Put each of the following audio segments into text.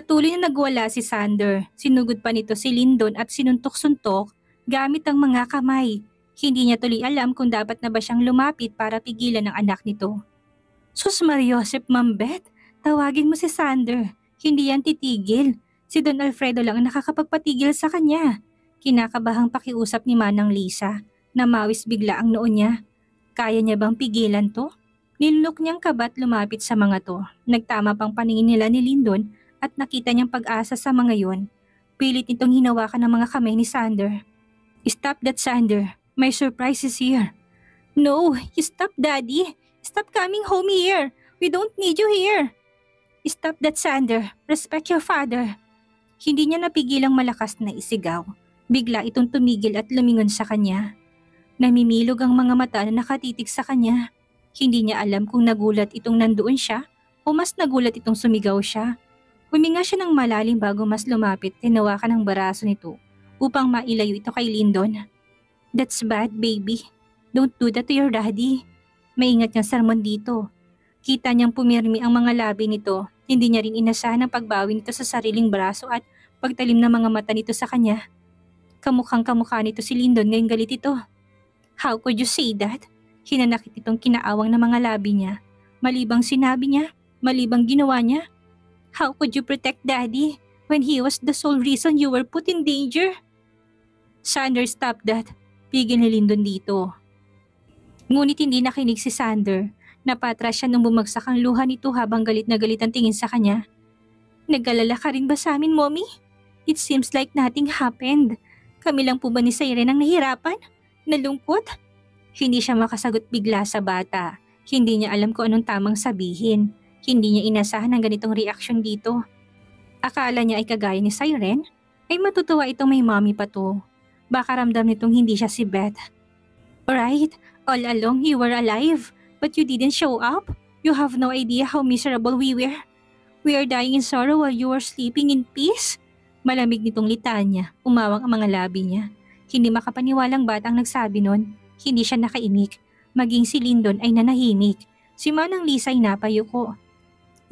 Patuloy na nagwala si Sander. Sinugod pa nito si Lyndon at sinuntok-suntok gamit ang mga kamay. Hindi niya tuloy alam kung dapat na ba siyang lumapit para pigilan ang anak nito. Sus Mariosep, Ma'am Beth, tawagin mo si Sander. Hindi yan titigil. Si Don Alfredo lang ang nakakapagpatigil sa kanya. Kinakabahang pakiusap ni Manang Lisa. Namawis bigla ang noon niya. Kaya niya bang pigilan to? Nilunok niyang kabat lumapit sa mga to. Nagtama pang paningin nila ni Lyndon at nakita niyang pag-asa sa mga yon. Pilit nitong hinawakan ng mga kamay ni Sander. Stop that, Sander. My surprise is here. No, you stop, Daddy. Stop coming home here. We don't need you here. Stop that, Sander. Respect your father. Hindi niya napigilang malakas na isigaw. Bigla itong tumigil at lumingon sa kanya. Namimilog ang mga mata na nakatitig sa kanya. Hindi niya alam kung nagulat itong nandoon siya o mas nagulat itong sumigaw siya. Huminga siya ng malalim bago mas lumapit, tinawakan ang baraso nito upang mailayo ito kay Lyndon. That's bad, baby. Don't do that to your daddy. Maingat niyang sermon dito. Kita niyang pumirmi ang mga labi nito. Hindi niya rin inasahan ang pagbawi nito sa sariling braso at pagtalim ng mga mata nito sa kanya. Kamukhang kamukha nito si Lyndon ngayong galit ito. How could you say that? Hinanakit itong kinaawang na mga labi niya. Malibang sinabi niya, malibang ginawa niya. How could you protect Daddy when he was the sole reason you were put in danger? Sander, stop that. Pigil ni Lyndon dito. Ngunit hindi nakinig si Sander. Napatras siya nung bumagsak ang luha nito habang galit na galit ang tingin sa kanya. Nag-alala ka rin ba sa amin, Mommy? It seems like nothing happened. Kami lang po ba ni Siren ang nahirapan? Nalungkot? Hindi siya makasagot bigla sa bata. Hindi niya alam kung anong tamang sabihin. Hindi niya inasahan ang ganitong reaksyon dito. Akala niya ay kagaya ni Siren, ay matutuwa itong may mommy pa to. Baka ramdam nitong hindi siya si Beth. Right, all along you were alive, but you didn't show up. You have no idea how miserable we were. We are dying in sorrow while you are sleeping in peace. Malamig nitong litanya, umawang ang mga labi niya. Hindi makapaniwalang batang nagsabi nun. Hindi siya nakaimik. Maging si Lyndon ay nanahimik. Si Manang Lisa ay napayuko.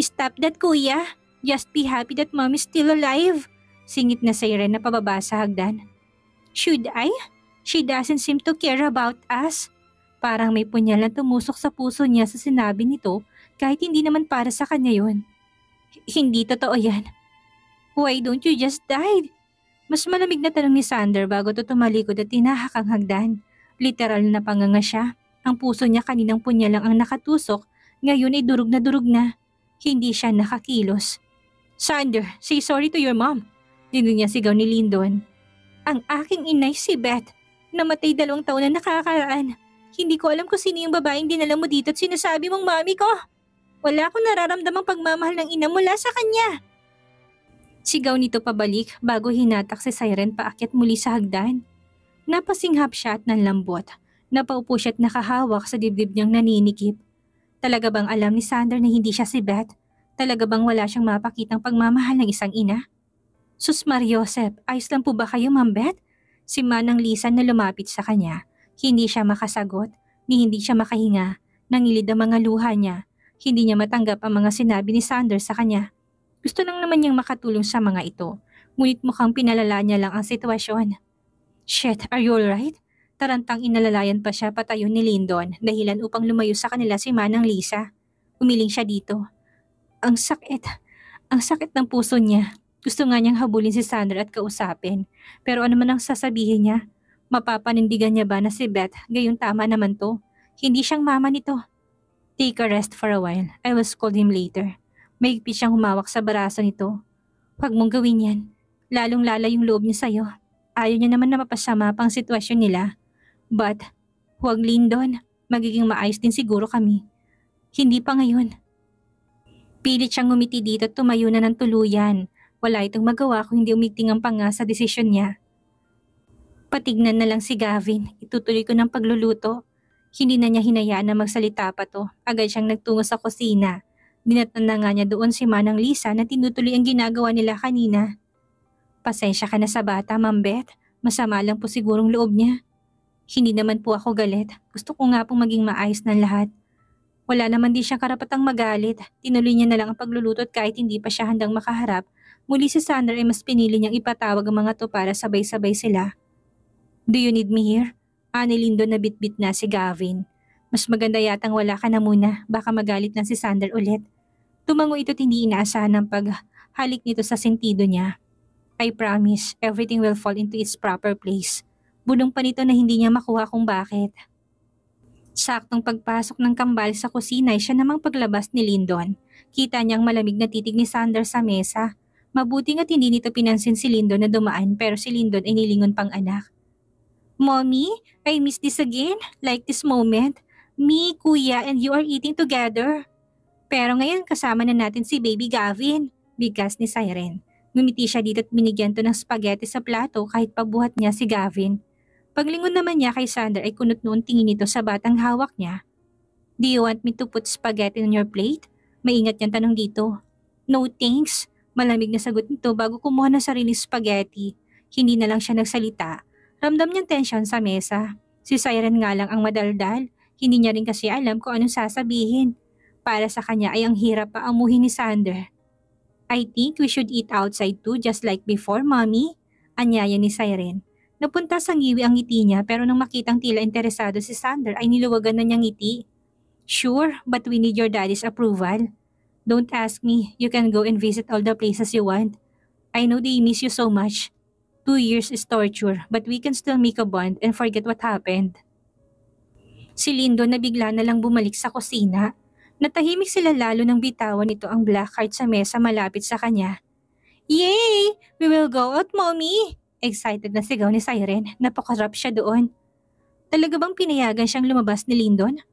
Stop that, kuya. Just be happy that mom is still alive. Singit na Siren na pababa sa hagdan. Should I? She doesn't seem to care about us. Parang may punyal na tumusok sa puso niya sa sinabi nito kahit hindi naman para sa kanya yun. Hindi totoo yan. Why don't you just die? Mas malamig na tanong ni Sander bago to tumalikod at tinahak ang hagdan. Literal na panganga siya. Ang puso niya kaninang punya lang ang nakatusok, ngayon ay durog na. Hindi siya nakakilos. Sander, say sorry to your mom. Dinig niya sigaw ni Lyndon. Ang aking inay si Beth. Namatay 2 taon na nakakaraan. Hindi ko alam kung sino yung babaeng dinala mo dito at sinasabi mong mami ko. Wala akong nararamdamang pagmamahal ng ina mula sa kanya. Sigaw nito pabalik bago hinatak si Siren paakyat muli sa hagdan. Napasinghap siya at nanlambot. Napaupo siya at nakahawak sa dibdib niyang naninikip. Talaga bang alam ni Sander na hindi siya si Beth? Talaga bang wala siyang mapakitang pagmamahal ng isang ina? Sus Mariosep, ayos lang po ba kayo, Ma'am Beth? Si Manang Lisa na lumapit sa kanya. Hindi siya makasagot, ni hindi siya makahinga. Nangilid ang mga luha niya. Hindi niya matanggap ang mga sinabi ni Sander sa kanya. Gusto lang naman niyang makatulong sa mga ito. Ngunit mukhang pinalala niya lang ang sitwasyon. Shit, are you alright? Tarantang inalalayan pa siya patayon ni Lyndon dahilan upang lumayo sa kanila si Manang Lisa. Umiling siya dito. Ang sakit ng puso niya. Gusto nga niyang habulin si Sander at kausapin. Pero ano man ang sasabihin niya? Mapapanindigan niya ba na si Beth gayong tama naman to? Hindi siyang mama nito. Take a rest for a while. I will scold him later. Mahigpit siyang humawak sa baraso nito. Huwag mong gawin yan. Lalong lala yung loob niya sa'yo. Ayaw niya naman na mapasama pang sitwasyon nila. But, huwag Lyndon. Magiging maayos din siguro kami. Hindi pa ngayon. Pilit siyang ngumiti dito at tumayo na ng tuluyan. Wala itong magawa kung hindi umiting ang panga sa desisyon niya. Patignan na lang si Gavin. Itutuloy ko ng pagluluto. Hindi na niya hinayaan na magsalita pa to. Agad siyang nagtungo sa kusina. Dinatnan na nga niya doon si Manang Lisa na tinutuloy ang ginagawa nila kanina. Pasensya ka na sa bata, Ma'am Beth. Masama lang po sigurong loob niya. Hindi naman po ako galit. Gusto ko nga pong maging maayos ng lahat. Wala naman din siyang karapatang magalit. Tinuloy niya na lang ang pagluluto at kahit hindi pa siya handang makaharap, muli si Sander ay mas pinili niyang ipatawag ang mga to para sabay-sabay sila. Do you need me here? Ani Lindo na bitbit na si Gavin. Mas maganda yatang wala ka na muna, baka magalit lang si Sander ulit. Tumango ito't hindi inaasahan ang paghalik nito sa sentido niya. I promise, everything will fall into its proper place. Bulong pa nito na hindi niya makuha kung bakit. Saktong pagpasok ng kambal sa kusina ay siya namang paglabas ni Lindon. Kita niyang malamig na titig ni Sander sa mesa. Mabuting at hindi nito pinansin si Lindon na dumaan pero si Lindon ay nilingon pang anak. Mommy, I miss this again, like this moment. Me, kuya, and you are eating together. Pero ngayon kasama na natin si baby Gavin, bigkas ni Siren. Ngumiti siya dito at binigyan to ng spaghetti sa plato kahit pabuhat niya si Gavin. Paglingon naman niya kay Sander ay kunot noon tingin nito sa batang hawak niya. Do you want me to put spaghetti on your plate? Maingat niyang tanong dito. No thanks. Malamig na sagot nito bago kumuha ng sariling spaghetti. Hindi na lang siya nagsalita. Ramdam niyang tensyon sa mesa. Si Siren nga lang ang madaldal. Hindi niya rin kasi alam kung anong sasabihin. Para sa kanya ay ang hirap paamuhin ni Sander. I think we should eat outside too just like before, Mommy. Anyaya ni Siren. Napunta sa ngiwi ang ngiti niya pero nang makitang tila interesado si Sander ay niluwagan na niyang ngiti. Sure, but we need your daddy's approval. Don't ask me, you can go and visit all the places you want. I know they miss you so much. 2 years is torture but we can still make a bond and forget what happened. Si Lindo na bigla na lang bumalik sa kusina. Natahimik sila lalo nang bitawan nito ang black card sa mesa malapit sa kanya. Yay! We will go out, Mommy! Excited na sigaw ni Siren. Napakarap siya doon. Talaga bang pinayagan siyang lumabas ni Lindon?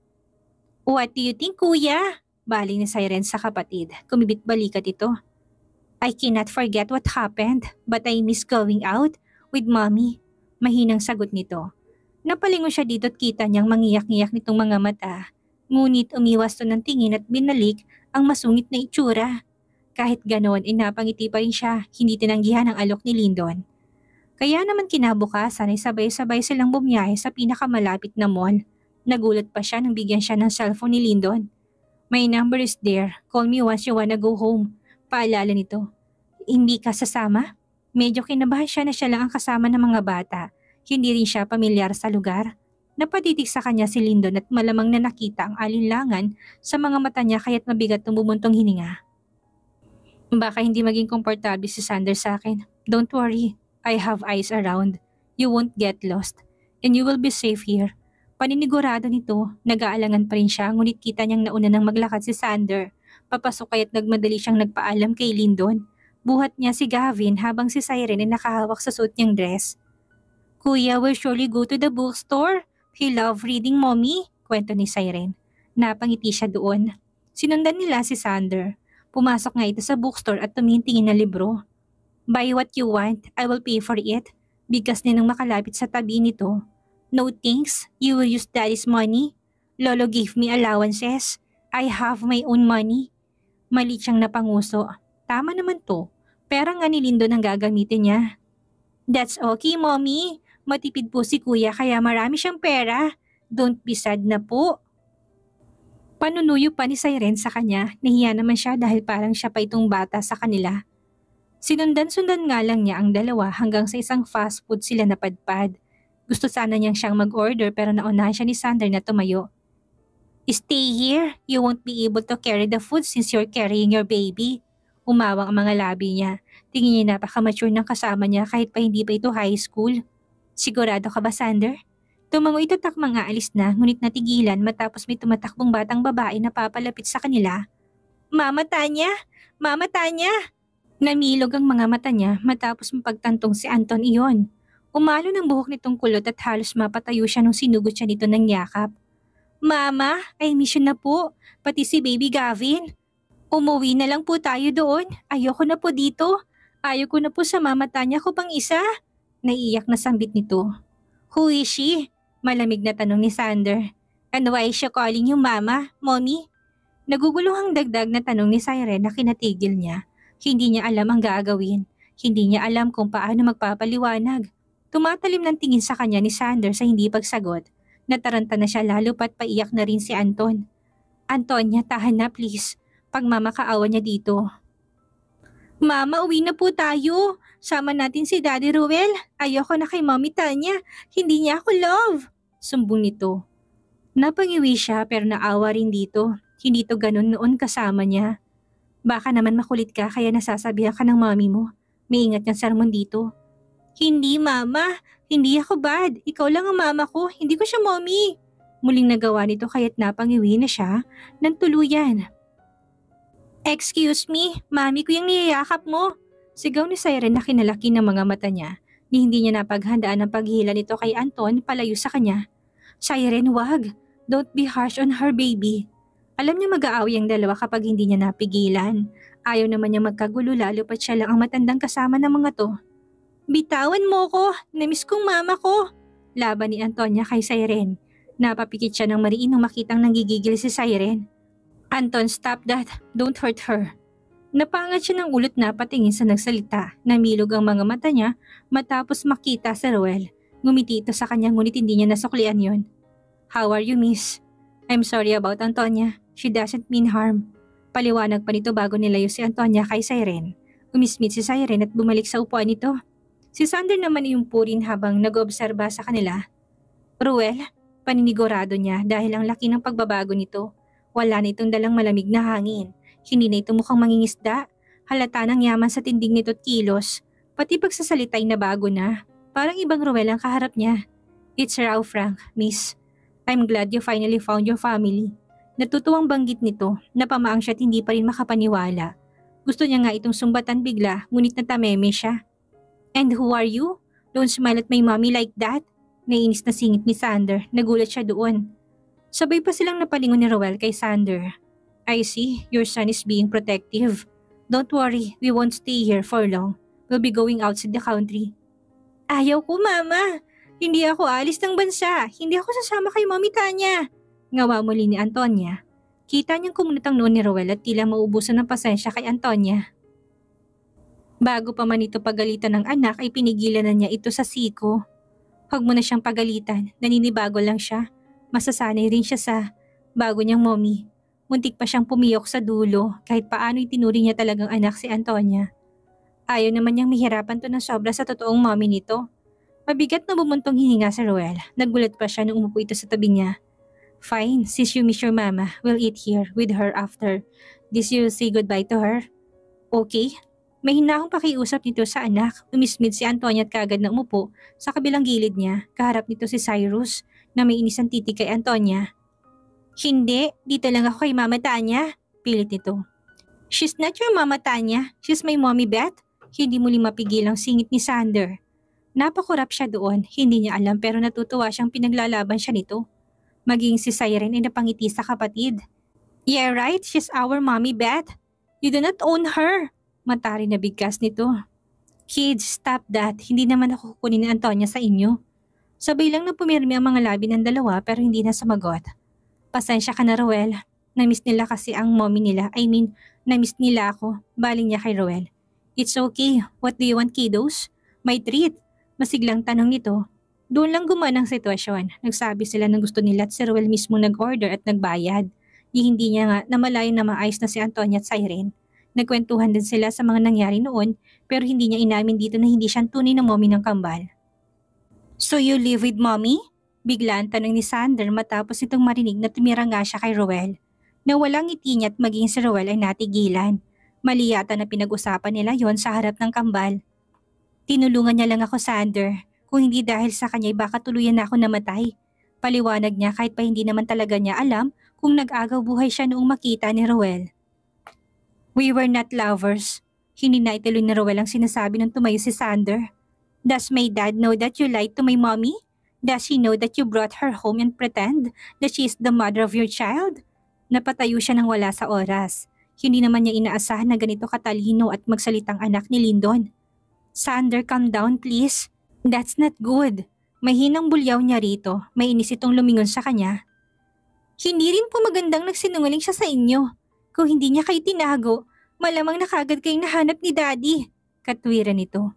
What do you think, kuya? Baling ni Siren sa kapatid. Kumibit balikat ito. I cannot forget what happened, but I miss going out with Mommy. Mahinang sagot nito. Napalingon siya dito at kita niyang mangiyak-ngiyak nitong mga mata. Ngunit umiwas to ng tingin at binalik ang masungit na itsura. Kahit ganoon, napangiti pa rin siya, hindi tinanggihan ang alok ni Lindon. Kaya naman kinabukasan ay sabay-sabay silang bumiyahe sa pinakamalapit na mall. Nagulat pa siya nang bigyan siya ng cellphone ni Lindon. My number is there. Call me once you wanna go home. Paalala nito. Hindi ka sasama? Medyo kinabahan siya na siya lang ang kasama ng mga bata. Hindi rin siya pamilyar sa lugar. Napatitig sa kanya si Lindon at malamang na nakita ang alinlangan sa mga mata niya kaya't mabigat ng bumuntong hininga. Baka hindi maging komportable si Sander sa akin. Don't worry. I have eyes around. You won't get lost. And you will be safe here. Paninigurado nito, nag-aalangan pa rin siya ngunit kita niyang nauna nang maglakad si Sander. Papasok kaya't nagmadali siyang nagpaalam kay Lindon. Buhat niya si Gavin habang si Siren ay nakahawak sa suot niyang dress. Kuya will surely go to the bookstore. He love reading, Mommy, kwento ni Siren. Napangiti siya doon. Sinundan nila si Sander. Pumasok nga ito sa bookstore at tumitingin na libro. Buy what you want, I will pay for it. Bigkas niya nang makalapit sa tabi nito. No thanks, you will use daddy's money. Lolo gave me allowances. I have my own money. Mali siyang napanguso. Tama naman to. Pera nga ni Lindon ang gagamitin niya. That's okay, Mommy. Matipid po si kuya kaya marami siyang pera. Don't be sad na po. Panunuyo pa ni Siren sa kanya. Nahiya naman siya dahil parang siya pa itong bata sa kanila. Sinundan-sundan nga lang niya ang dalawa hanggang sa isang fast food sila napadpad. Gusto sana niyang siyang mag-order pero naunahan siya ni Sander na tumayo. Stay here. You won't be able to carry the food since you're carrying your baby. Umawang ang mga labi niya. Tingin niya napaka-mature ng kasama niya kahit pa hindi pa ito high school. Sigurado ka ba, Sander? Tumango ito takmang aalis na ngunit natigilan matapos may tumatakbong batang babae na papalapit sa kanila. Mama Tanya! Mama Tanya! Namilog ang mga mata niya matapos mapagtantong si Anton iyon. Umalo ng buhok nitong kulot at halos mapatayo siya nung sinugot siya nito ng yakap. Mama, I miss you na po, pati si baby Gavin. Umuwi na lang po tayo doon, ayoko na po dito. Ayoko na po sa mama Tanya ko pang isa. Naiiyak na sambit nito. Who is she? Malamig na tanong ni Sander. And why is she calling you mama, mommy? Naguguluhang dagdag na tanong ni Siren na kinatigil niya. Hindi niya alam ang gagawin. Hindi niya alam kung paano magpapaliwanag. Tumatalim ng tingin sa kanya ni Sander sa hindi pagsagot. Nataranta na siya lalo pat paiyak na rin si Anton. Antonia, tahan na please. Pagmamakaawa niya dito. Mama, uwi na po tayo. Sama natin si Daddy Ruel. Ayoko na kay Mommy Tanya. Hindi niya ako love. Sumbong nito. Napangiwi siya pero naawa rin dito. Hindi to ganun noon kasama niya. Baka naman makulit ka kaya nasasabihan ka ng mommy mo. May ingat kang sermon dito. Hindi mama. Hindi ako bad. Ikaw lang ang mama ko. Hindi ko siya mommy. Muling nagawa nito kaya't napangiwi na siya ng tuluyan. Excuse me, mami ko yung niyayakap mo. Sigaw ni Siren na kinalaki ng mga mata niya ni hindi niya napaghandaan ang paghila nito kay Anton palayo sa kanya. Siren, wag. Don't be harsh on her baby. Alam niya mag-aaway ang dalawa kapag hindi niya napigilan. Ayaw naman niya magkagulo lalo pat siya lang ang matandang kasama ng mga to. Bitawan mo ko, namiss kong mama ko. Laban ni Antonia kay Siren. Napapikit siya ng mariin nung makitang nanggigigil si Siren. Anton, stop that. Don't hurt her. Napangat siya ng ulot na patingin sa nagsalita. Namilog ang mga mata niya matapos makita si Ruel. Ngumiti ito sa kanya ngunit hindi niya nasuklian yon. How are you, miss? I'm sorry about Antonia. She doesn't mean harm. Paliwanag pa nito bago nilayo si Antonia kay Siren. Umismit si Siren at bumalik sa upuan nito. Si Sander naman yung purin habang nag-obserba sa kanila. Ruel, paninigurado niya dahil ang laki ng pagbabago nito. Wala na itong dalang malamig na hangin. Hindi na ito mukhang mangingisda. Halata ng yaman sa tindig nito at kilos. Pati pagsasalita'y nabago na. Parang ibang Ruel ang kaharap niya. It's raw Frank, miss. I'm glad you finally found your family. Natutuwang banggit nito. Napamaang siya at hindi pa rin makapaniwala. Gusto niya nga itong sumbatan bigla ngunit natameme siya. And who are you? Don't smile at my mommy like that. Naiinis na singit ni Sander. Nagulat siya doon. Sabay pa silang napalingon ni Ruel kay Sander. I see, your son is being protective. Don't worry, we won't stay here for long. We'll be going outside the country. Ayaw ko, Mama. Hindi ako alis ng bansa. Hindi ako sasama kay Mommy Tanya. Ngawa muli ni Antonia. Kita niyang kumunot ang noon ni Ruel at tila maubusan ng pasensya kay Antonia. Bago pa man ito pagalitan ng anak ay pinigilan na niya ito sa siko. Huwag mo na siyang pagalitan, naninibago lang siya. Masasanay rin siya sa bago niyang mommy. Muntik pa siyang pumiyok sa dulo kahit paano itinuring niya talagang anak si Antonia. Ayaw naman niyang mihirapan to ng sobra sa totoong mommy nito. Mabigat na bumuntong hininga si Ruel. Nagulat pa siya nung umupo ito sa tabi niya. Fine, since you miss your mama, we'll eat here with her after. This you say goodbye to her? Okay. May hinahong pakiusap nito sa anak. Umismid si Antonia at kaagad na umupo sa kabilang gilid niya. Kaharap nito si Cyrus na may inisang titig kay Antonia. Hindi, dito lang ako kay Mama Tanya. Pilit nito. She's not your Mama Tanya. She's my mommy Beth. Hindi muli mapigil ang singit ni Sander. Napakurap siya doon. Hindi niya alam pero natutuwa siyang pinaglalaban siya nito. Maging si Siren ay napangiti sa kapatid. Yeah right, she's our mommy Beth. You do not own her. Matari na bigkas nito. Kids, stop that. Hindi naman ako kukunin ni Antonia sa inyo. Sabay lang na pumirmi ang mga labi ng dalawa pero hindi na sumagot. Pasensya ka na, Ruel. Namiss nila kasi ang mommy nila. I mean, namiss nila ako. Baling niya kay Ruel. It's okay. What do you want, kiddos? May treat. Masiglang tanong nito. Doon lang gumanang sitwasyon. Nagsabi sila na gusto nila at si Ruel mismo nag-order at nagbayad. Hindi niya nga namalayan na maayos na si Antonia at Siren. Nagkwentuhan din sila sa mga nangyari noon pero hindi niya inamin dito na hindi siya tunay na mommy ng kambal. So you live with mommy? Bigla ang tanong ni Sander matapos itong marinig na tumira nga siya kay Ruel. Na walang ngiti niya at maging si Ruel ay natigilan. Mali yata na pinag-usapan nila yon sa harap ng kambal. Tinulungan niya lang ako, Sander. Kung hindi dahil sa kanya baka tuluyan na ako namatay. Paliwanag niya kahit pa hindi naman talaga niya alam kung nag-agaw buhay siya noong makita ni Ruel. We were not lovers. Hindi na ituloy ni Ruel ang sinasabi ng tumayo si Sander. Does my dad know that you lied to my mommy? Does he know that you brought her home and pretend that she is the mother of your child? Napatayo siya ng wala sa oras. Hindi naman niya inaasahan na ganito katalino at magsalitang anak ni Lyndon. Sander, calm down please. That's not good. May hinang bulyaw niya rito. May inis itong lumingon sa kanya. Hindi rin po magandang nagsinungaling siya sa inyo. Kung hindi niya kayo tinago, malamang na kagad kayong nahanap ni Daddy. Katwiran nito.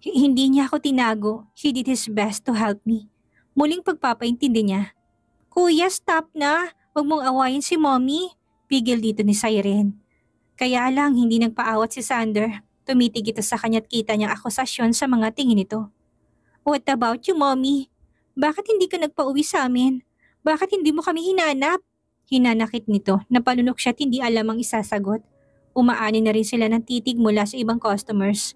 Hindi niya ako tinago. He did his best to help me. Muling pagpapaintindi niya. Kuya, stop na. Huwag mong awayin si Mommy. Pigil dito ni Siren. Kaya lang hindi nagpaawat si Sander. Tumitig ito sa kanya't kita niyang akusasyon sa mga tingin nito. What about you, Mommy? Bakit hindi ka nagpauwi sa amin? Bakit hindi mo kami hinanap? Hinanakit nito, napalunok siya't hindi alam ang isasagot. Umaani na rin sila ng titig mula sa ibang customers.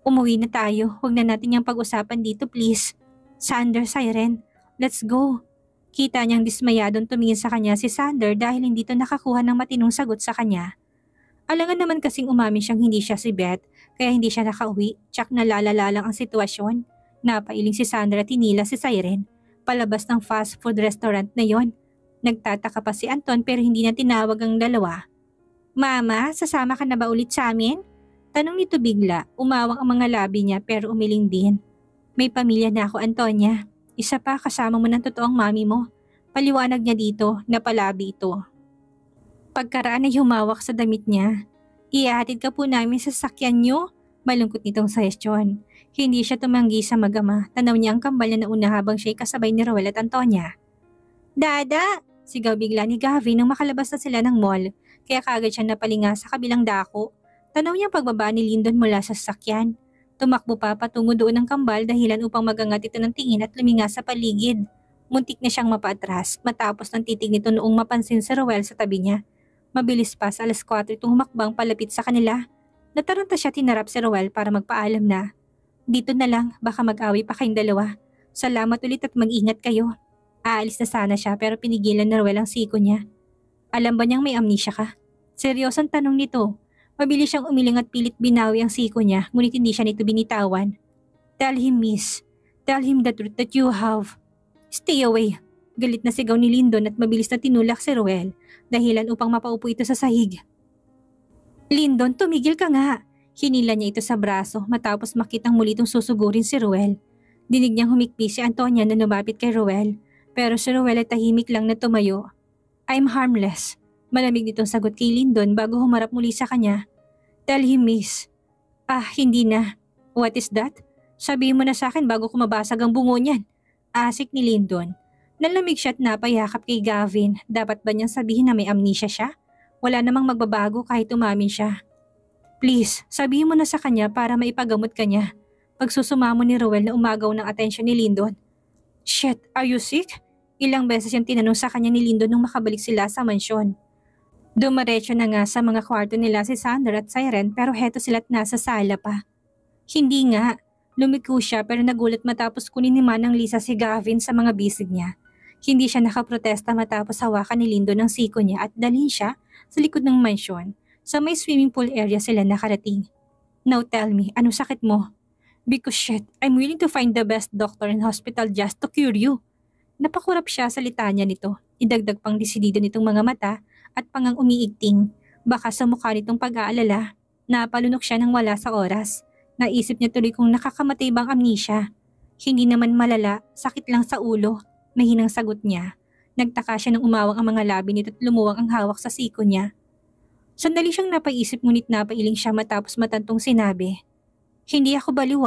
Umuwi na tayo, huwag na natin yung pag-usapan dito please. Sander, Siren, let's go. Kita niyang dismayadong tumingin sa kanya si Sander dahil hindi to nakakuha ng matinong sagot sa kanya. Alangan naman kasing umamin siyang hindi siya si Beth, kaya hindi siya nakauwi, tsak nalalala lang ang sitwasyon. Napailing si Sander at hinila si Siren, palabas ng fast food restaurant na yon. Nagtataka pa si Anton pero hindi na tinawag ang dalawa. Mama, sasama ka na ba ulit sa amin? Tanong nito bigla, umawang ang mga labi niya pero umiling din. May pamilya na ako, Antonia. Isa pa kasama mo ng totoong mami mo. Paliwanag niya dito, napalabi ito. Pagkaraan ay humawak sa damit niya. Ihahatid ka po namin sa sasakyan niyo? Malungkot nitong suggestion. Hindi siya tumanggi sa magama. Tanaw niya ang kambal na nauna habang siya'y kasabay ni Roel at Antonia. Dada! Sigaw bigla ni Gavin nang makalabas na sila ng mall. Kaya kagad siya napalinga sa kabilang dako. Tanaw niya ang pagbaba ni Lyndon mula sa sasakyan. Tumakbo pa patungo doon ng kambal dahilan upang magangat ito ng tingin at luminga sa paligid. Muntik na siyang mapaatras matapos ng titig nito noong mapansin si Roel sa tabi niya. Mabilis pa sa alas 4 itong humakbang palapit sa kanila. Nataranta siya tinarap si Roel para magpaalam na. Dito na lang, baka mag-away pa kayong dalawa. Salamat ulit at mag-ingat kayo. Aalis na sana siya pero pinigilan ni Roel ang siko niya. Alam ba niyang may amnesia ka? Seryosong tanong nito. Mabilis siyang umiling at pilit binawi ang siko niya ngunit hindi siya nito binitawan. Tell him, miss. Tell him the truth that you have. Stay away. Galit na sigaw ni Lyndon at mabilis na tinulak si Roel dahilan upang mapaupo ito sa sahig. Lyndon, tumigil ka nga. Hinila niya ito sa braso matapos makitang muli itong susugurin si Roel. Dinig niyang humikbi si Antonia na lumapit kay Roel pero si Roel ay tahimik lang na tumayo. I'm harmless. Malamig nitong sagot kay Lyndon bago humarap muli sa kanya. Tell him, miss. Hindi na. What is that? Sabihin mo na sa akin bago ko mabasag ang bungo niyan. Asik ni Lyndon. Nalamig siya at napayakap kay Gavin. Dapat ba niyang sabihin na may amnesia siya? Wala namang magbabago kahit umamin siya. Please, sabihin mo na sa kanya para maipagamot ka niya. Pagsusumamo ni Roel na umagaw ng atensyon ni Lyndon. Shit, are you sick? Ilang beses yung tinanong sa kanya ni Lyndon nung makabalik sila sa mansyon. Dumaretso na nga sa mga kwarto nila si Sander at Siren pero heto sila't nasa sala pa. Hindi nga. Lumiko siya pero nagulat matapos kunin ni Manang Lisa si Gavin sa mga bisig niya. Hindi siya nakaprotesta matapos hawakan ni Lyndon ng siko niya at dalhin siya sa likod ng mansyon. Sa may swimming pool area sila nakarating. Now tell me, anong sakit mo? Because shit, I'm willing to find the best doctor in hospital just to cure you. Napakurap siya sa litanya nito. Idagdag pang desidido nitong mga mata at pangang umiigting. Baka sa mukha nitong pag-aalala. Napalunok siya nang wala sa oras. Naisip niya tuloy kung nakakamatay bang amnesia. Hindi naman malala, sakit lang sa ulo. Mahinang sagot niya. Nagtaka siya nang umawang ang mga labi nito at lumuwang ang hawak sa siko niya. Sandali siyang napaisip ngunit napailing siya matapos matantong sinabi. Hindi ako baliw.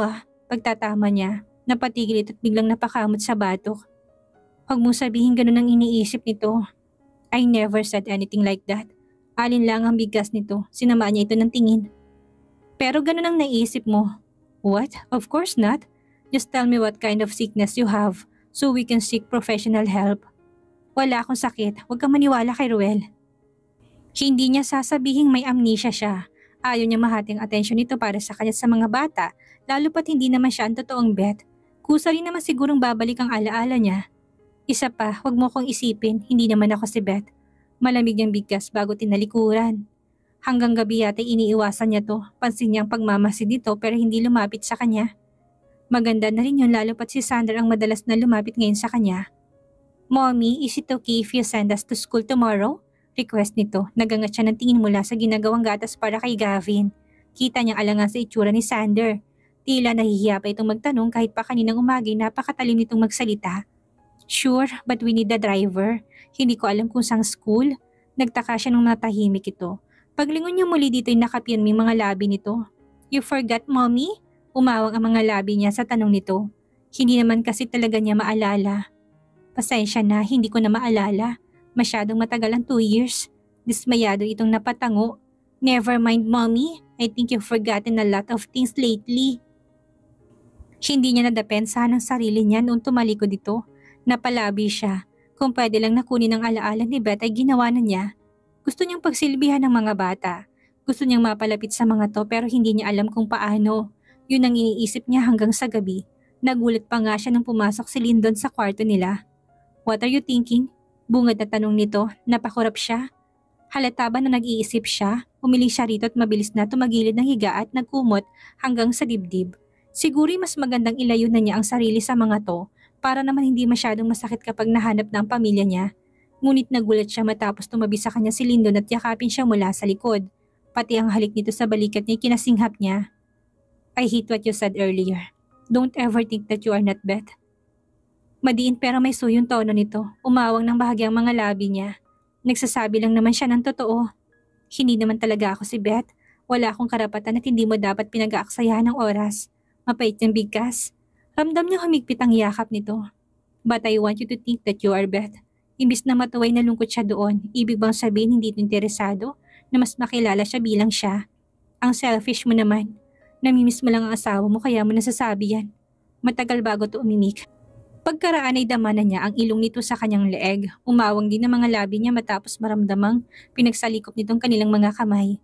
Pagtatama niya, napatigil ito at biglang napakamot sa batok. Huwag mo sabihin ganun ang iniisip nito. I never said anything like that. Alin lang ang bigas nito, sinamaan niya ito ng tingin. Pero ganun ang naisip mo. What? Of course not. Just tell me what kind of sickness you have so we can seek professional help. Wala akong sakit, huwag kang maniwala kay Roel. Hindi niya sasabihing may amnesia siya. Ayaw niya mahati ang atensyon nito para sa kanya sa mga bata, lalo pat hindi naman siya ang totoong Beth. Kusa rin naman sigurong babalik ang alaala niya. Isa pa, huwag mo kong isipin, hindi naman ako si Beth. Malamig niyang bigkas bago tinalikuran. Hanggang gabi yata iniiwasan niya to, pansin niyang pagmamasid nito pero hindi lumapit sa kanya. Maganda na rin yun lalo pat si Sander ang madalas na lumapit ngayon sa kanya. Mommy, is it okay if you send us to school tomorrow? Request nito, nagangat siya ng tingin mula sa ginagawang gatas para kay Gavin. Kita niyang alangan sa itsura ni Sander. Tila nahihiya pa itong magtanong kahit pa kaninang umagi napakatalim nitong magsalita. Sure, but we need the driver. Hindi ko alam kung sang school. Nagtaka siya nung natahimik ito. Paglingon niya muli dito'y nakapian may mga labi nito. You forgot, Mommy? Umawang ang mga labi niya sa tanong nito. Hindi naman kasi talaga niya maalala. Pasensya na, hindi ko na maalala. Masyadong matagal ang 2 years. Dismayado itong napatango. Never mind, mommy. I think you've forgotten a lot of things lately. Hindi niya nadapensahan ang sarili niya noong tumalikod ito. Napalabi siya. Kung pwede lang nakunin ang alaala ni Beth ay ginawa na niya. Gusto niyang pagsilbihan ng mga bata. Gusto niyang mapalapit sa mga to pero hindi niya alam kung paano. Yun ang iniisip niya hanggang sa gabi. Nagulat pa nga siya nung pumasok si Lyndon sa kwarto nila. What are you thinking? Bungad na tanong nito. Napakurap siya. Halata ba na nag-iisip siya? Umiling siya rito at mabilis na tumagilid ng higa at nagkumot hanggang sa dibdib. Siguro mas magandang ilayo na niya ang sarili sa mga to para naman hindi masyadong masakit kapag nahanap na ang pamilya niya. Ngunit nagulat siya matapos tumabi sa kanya si Lyndon at yakapin siya mula sa likod. Pati ang halik nito sa balikat niya kinasinghap niya. I hate what you said earlier. Don't ever think that you are not Beth. Madiin pero may suyong tono nito. Umawang ng bahagyang mga labi niya. Nagsasabi lang naman siya ng totoo. Hindi naman talaga ako si Beth. Wala akong karapatan at hindi mo dapat pinag-aaksayahan ng oras. Mapait niyang bigkas. Ramdam niya humigpit ang yakap nito. But I want you to think that you are Beth. Imbis na matuway na lungkot siya doon, ibig bang sabihin hindi ito interesado na mas makilala siya bilang siya? Ang selfish mo naman. Namimiss mo lang ang asawa mo kaya mo nasasabi yan. Matagal bago to umimik. Pagkaraan ay damanan niya ang ilong nito sa kanyang leeg. Umawang din ang mga labi niya matapos maramdamang pinagsalikop nitong kanilang mga kamay.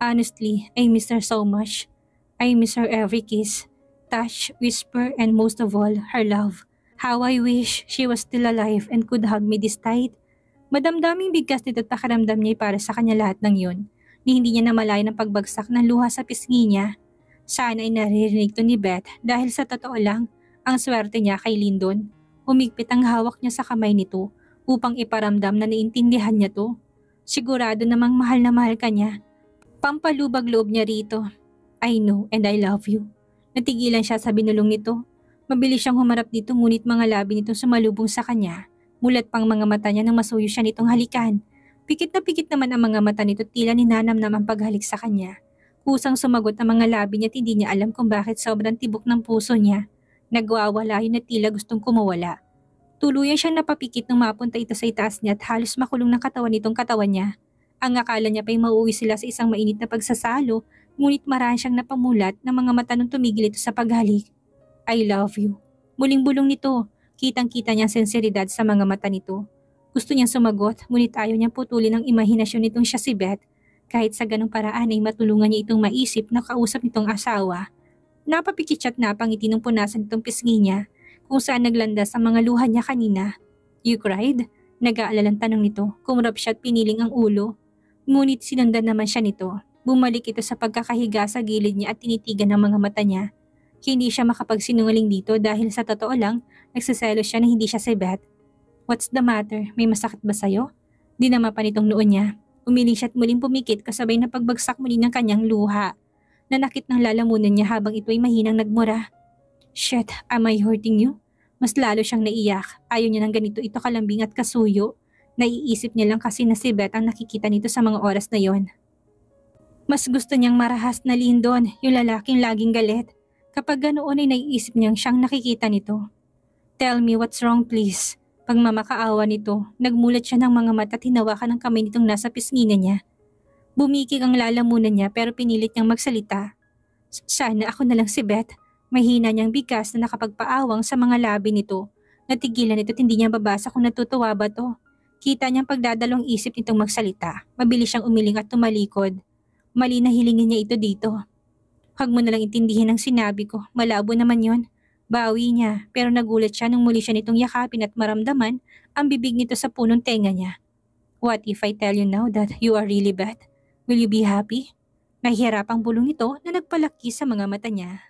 Honestly, I miss her so much. I miss her every kiss, touch, whisper, and most of all, her love. How I wish she was still alive and could hug me this tight. Madamdaming bigkas nito at pakiramdam niya para sa kanya lahat ng yun. Ni hindi niya namalayan ang pagbagsak ng luha sa pisngi niya. Sana ay naririnig to ni Beth dahil sa totoo lang, ang swerte niya kay Lyndon. Humigpit ang hawak niya sa kamay nito upang iparamdam na naiintindihan niya to. Sigurado namang mahal na mahal ka niya. Pampalubag loob niya rito. I know and I love you. Natigilan siya sa binulong nito. Mabilis siyang humarap dito ngunit mga labi nito sumalubong sa kanya. Mulat pang mga mata niya nang masuyo siya nitong halikan. Pikit na pikit naman ang mga mata nito tila ninanamnam ang paghalik sa kanya. Kusang sumagot ang mga labi niya at hindi niya alam kung bakit sobrang tibok ng puso niya. Nagwawala yun at tila gustong kumawala. Tuluyan siyang napapikit nang mapunta ito sa itaas niya at halos makulong ng katawan nitong katawan niya. Ang akala niya pa'y mauwi sila sa isang mainit na pagsasalo, ngunit maraan siyang napamulat ng mga mata nung tumigil ito sa paghalik. I love you. Muling bulong nito, kitang-kita niyang senseridad sa mga mata nito. Gusto niyang sumagot, ngunit ayaw niyang putulin ang imahinasyon nitong siya si Beth. Kahit sa ganong paraan ay matulungan niya itong maisip na kausap nitong asawa. Napapikit siya at napangiti nung punasan itong pisngi niya, kung saan naglandas ang mga luha niya kanina. You cried? Nag-aalalang tanong nito, kumurap siya at piniling ang ulo. Ngunit sinundan naman siya nito. Bumalik ito sa pagkakahiga sa gilid niya at tinitigan ng mga mata niya. Hindi siya makapagsinungaling dito dahil sa totoo lang, nagsaselo siya na hindi siya si Beth. What's the matter? May masakit ba sa'yo? Dinama pa nitong noon niya. Umiling siya at muling pumikit kasabay na pagbagsak muli ng kanyang luha. Nanakit ng lalamunan niya habang ito ay mahinang nagmura. Shit, am I hurting you? Mas lalo siyang naiyak. Ayaw niya ng ganito ito kalambing at kasuyo. Naiisip niya lang kasi na si Beth ang nakikita nito sa mga oras na yon. Mas gusto niyang marahas na Lyndon, yung lalaking laging galit. Kapag ganoon ay naiisip niyang siyang nakikita nito. Tell me what's wrong please. Pagmamakaawa nito, nagmulat siya ng mga mata at hinawakan ng kamay nitong nasa pisngi niya. Bumikig ang lalamunan niya pero pinilit niyang magsalita. Sana ako na lang si Beth. Mahina niyang bigkas na nakapagpaawang sa mga labi nito. Natigilan ito at hindi niya babasa kung natutuwa ba to. Kita niyang pagdadalong isip nitong magsalita. Mabilis siyang umiling at tumalikod. Mali na hilingin niya ito dito. Huwag mo na lang intindihin ang sinabi ko. Malabo naman yon. Bawi niya pero nagulat siya nung muli siya nitong yakapin at maramdaman ang bibig nito sa punong tenga niya. What if I tell you now that you are really Beth? Will you be happy? Nahihirapang bulong nito na nagpalaki sa mga mata niya.